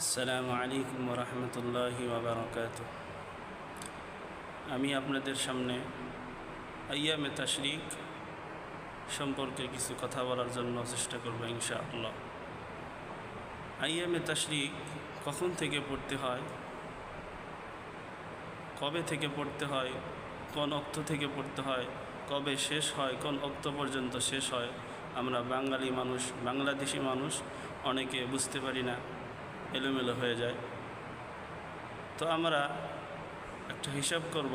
আসসালামু আলাইকুম রহমতুল্লাহি ওয়াবারাকাতুহু। আমি আপনাদের সামনে আইয়ামে তাশরিক সম্পর্কে কিছু কথা বলার জন্য চেষ্টা করব ইনশাআল্লাহ। আইয়ামে তাশরিক কখন থেকে পড়তে হয়, কবে থেকে পড়তে হয়, কোন অক্ত থেকে পড়তে হয়, কবে শেষ হয়, কোন অক্ত পর্যন্ত শেষ হয়, আমরা বাঙালি মানুষ, বাংলাদেশি মানুষ অনেকে বুঝতে পারি না, এলোমেলো হয়ে যায়। তো আমরা একটা হিসাব করব,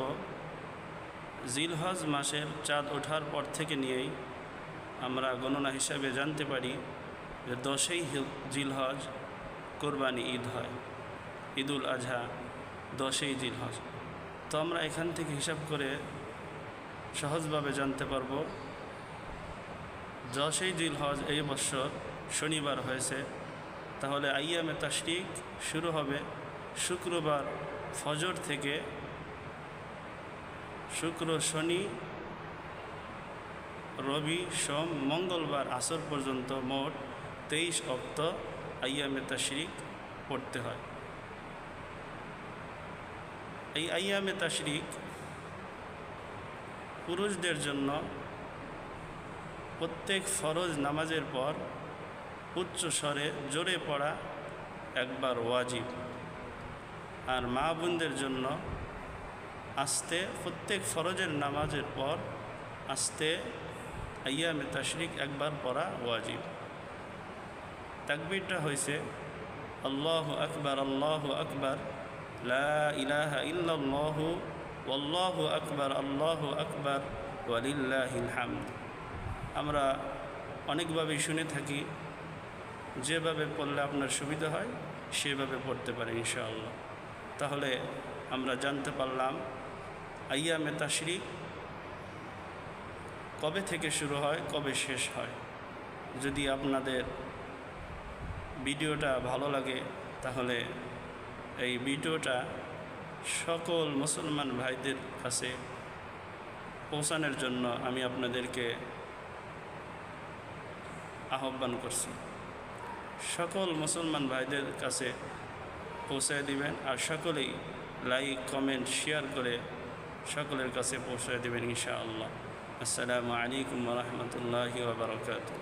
জিলহজ মাসের চাঁদ ওঠার পর থেকে নিয়েই আমরা গণনা হিসাবে জানতে পারি যে 10ই জিলহজ কোরবানি ঈদ হয়, ঈদুল আজহা 10ই জিলহজ। তো আমরা এখান থেকে হিসাব করে সহজভাবে জানতে পারব 10ই জিলহজ এই বছর শনিবার হয়েছে, তাহলে আইয়ামে তাশরিক শুরু হবে শুক্রবার ফজর থেকে শুক্র, শনি, রবি, সোম, মঙ্গলবার আসর পর্যন্ত মোট 23 অক্ত আইয়ামে তাশরিক পড়তে হয়। এই আইয়ামে তাশরিক পুরুষদের জন্য প্রত্যেক ফরজ নামাজের পর উচ্চ স্বরে জোরে পড়া একবার ওয়াজিব, আর মা বোনদের জন্য আস্তে প্রত্যেক ফরজের নামাজের পর আস্তে আইয়ামে তাশরিক একবার পড়া ওয়াজিব। তাকবীরটা হয়েছে আল্লাহু আকবার, আল্লাহু আকবার, লা ইলাহা ইল্লাল্লাহু ওয়াল্লাহু আকবার, আল্লাহু আকবার, ওয়ালিল্লাহিল হামদ। আমরা অনেকভাবেই শুনে থাকি, যেভাবে পড়লে আপনার সুবিধা হয় সেভাবে পড়তে পারে ইনশাআল্লাহ। তাহলে আমরা জানতে পারলাম আইয়ামে তাশরিক কবে থেকে শুরু হয়, কবে শেষ হয়। যদি আপনাদের ভিডিওটা ভালো লাগে তাহলে এই ভিডিওটা সকল মুসলমান ভাইদের কাছে পৌঁছানোর জন্য আমি আপনাদেরকে আহ্বান করছি। সকল মুসলমান ভাইদের কাছে পৌঁছায় দিবেন, আর সকলেই লাইক, কমেন্ট, শেয়ার করে সকলের কাছে পৌঁছায় দিবেন ইনশাআল্লাহ। আসসালামু আলাইকুম ওয়া রাহমাতুল্লাহি ওয়া বারাকাতুহু।